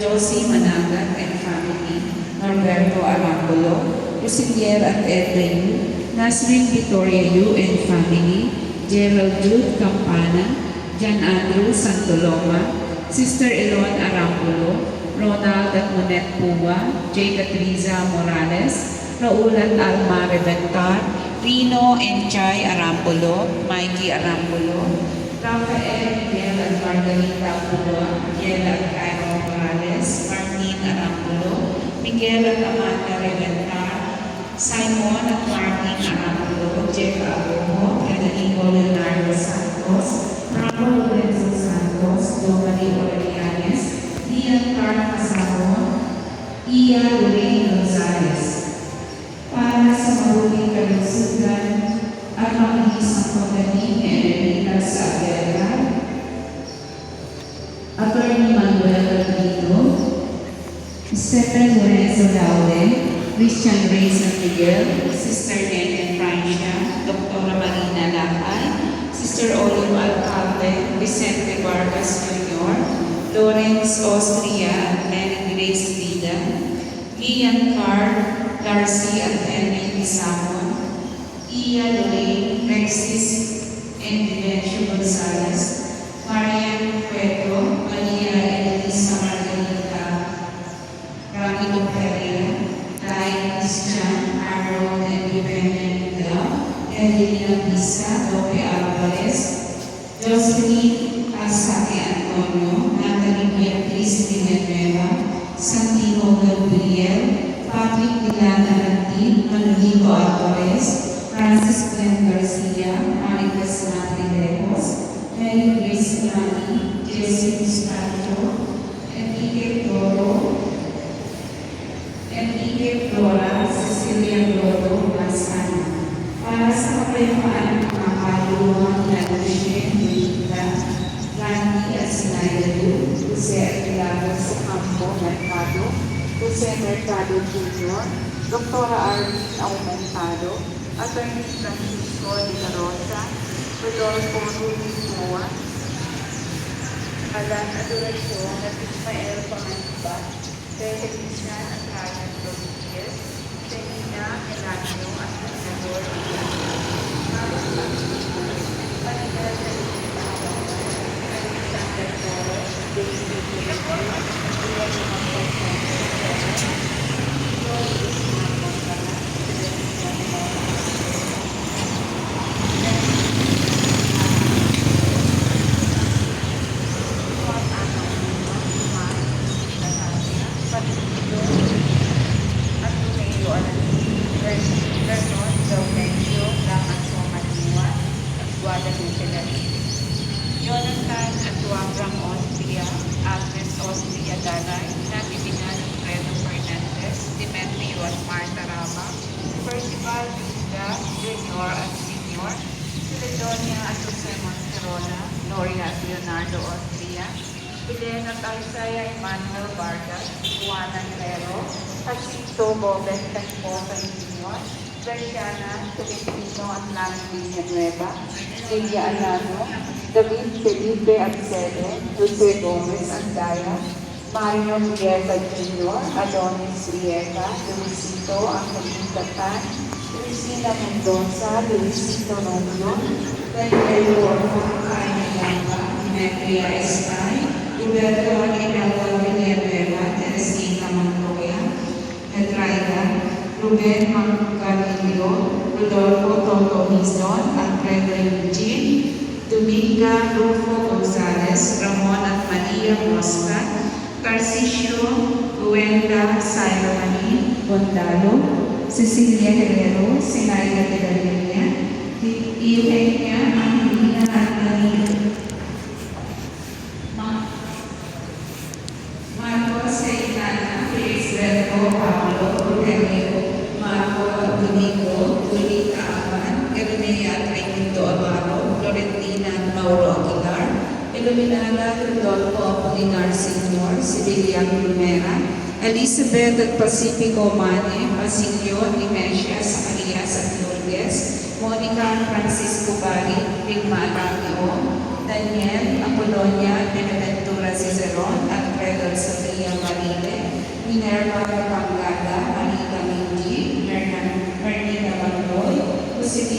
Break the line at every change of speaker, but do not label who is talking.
Josie Managat and family, Norberto Arambulo, Rosilier at Edre Yu, Nasrin Victoria Yu and family, Gerald Jude Campana, John Andrew Santoloma, Sister Elon Arambulo, Ronald at Monet Pua, J. Catriza Morales, Raul at Alma Reventar, Rino and Chay Arambulo, Mikey Arambulo, Rafael Miguel at Margarita Pua, Miguel at Cairo Morales, Martin Arambulo, Miguel at Amanda Reventar, Simon at Martin Arambulo, Jeff Abuho, Federico Leonardo Santos, Ramon Lorenzo Santos, Domari Orellana, Ian Carl Casabon, Iya Lorraine Gonzalez. Para sa mabuting kalusugan at mabilis ang pagdating ni Erika sa Abela, Attorney Manuel Rodrigo, Stephen Lorenzo Laude, Christian Reyes Miguel, Sister Nene Francia, Dr. Marina Lakay, Sister Olive Alcalde, Vicente Vargas Jr., Lawrence Austria, Mary Grace Vida, Ian Carr, Darcy at Emily Samon, Iya Lorraine, Rexis and Vivencio Gonzalez, Marian Cueto, Maria Elisa Margarita, Ramiro Pereira, Lai Christian, Aaron and Vivian Love, Evelina Pisa, Lope Alvarez, Jocelyn Asake Antonio, Natalie Beatriz Villanueva, Santino Gabriel, Patrick Milana Rantin, Manolito Alvarez, Francis Glenn Garcia, Maricas Madrilejos, Mary Grace Lani, Jessie Mustacho, Enrique Toro, Enrique Flora, Cecilia Glodo, Masana. Para sa kapayapaan ng mga kaluluwang Laloshen, Randy at Sinayalu, Jose Aguilar sa Campo, Mercado, Jose Mercado Jr., Dr. Arvin Aumentado, Atty. Francisco de la Rosa, Rodolfo Ruiz Moa, Alan Adoracion at Ismael Pamaniba, Pere Cristian at Ryan Rodriguez, Selina Elanio at Senador Carlos Pagkikipan, Panigel Jonathan Atuangrang Austria, Agnes Austria Dalay, Natividad Alfredo Fernandez, Demetrio at Marta Rama, Percival Vista, Junior at Senior, Siledonia at Jose Monterola, Gloria at Leonardo Austria, Helena at Isaiah Emmanuel Vargas, Juana Herrero, Jacinto Bobet Casposa Junior, Graciana Tolentino at Lani Villanueva, Lilia Alano, David Felipe Arsene, Jose Gomez Andaya, Mario Rieta Jr., Adonis Rieta, Luisito Angelita Tan, Luisina Mendoza, Luisito Noblo, Daniel Ormo, Jaime Lamba, Demetria Estay, Roberto Aguinaldo Villanueva, Teresita Montoya, Petraida, Ruben Mangalilio, Rodolfo Toto Hizon, Alfredo Eugene, Dominga Rufo Gonzalez, Ramon at Maria Mosca, Tarcisio Buenda Sailomani Bondalo, Cecilia Herrero, Sinaida de la Línea, Eugenia Angelina Antonio, Marco Seitana, Felix Berto, Pablo, Rodrigo, Marco Domingo, Julita Aman, Ernea Raimundo Amaro, Florentina Mauro Aguilar, Iluminada Rodolfo Apolinar Sr., Civilian Lumera, Elizabeth at Pacifico Mane, Basilio, Nimesia, Zacarias at Lourdes, Monica Francisco Bari, Rigma Ramio, Daniel, Apolonia, Benaventura Ciceron, Alfredo Sofia Maria Minerva Pangada, Anita Minji, Mernita Magnoy, Joselito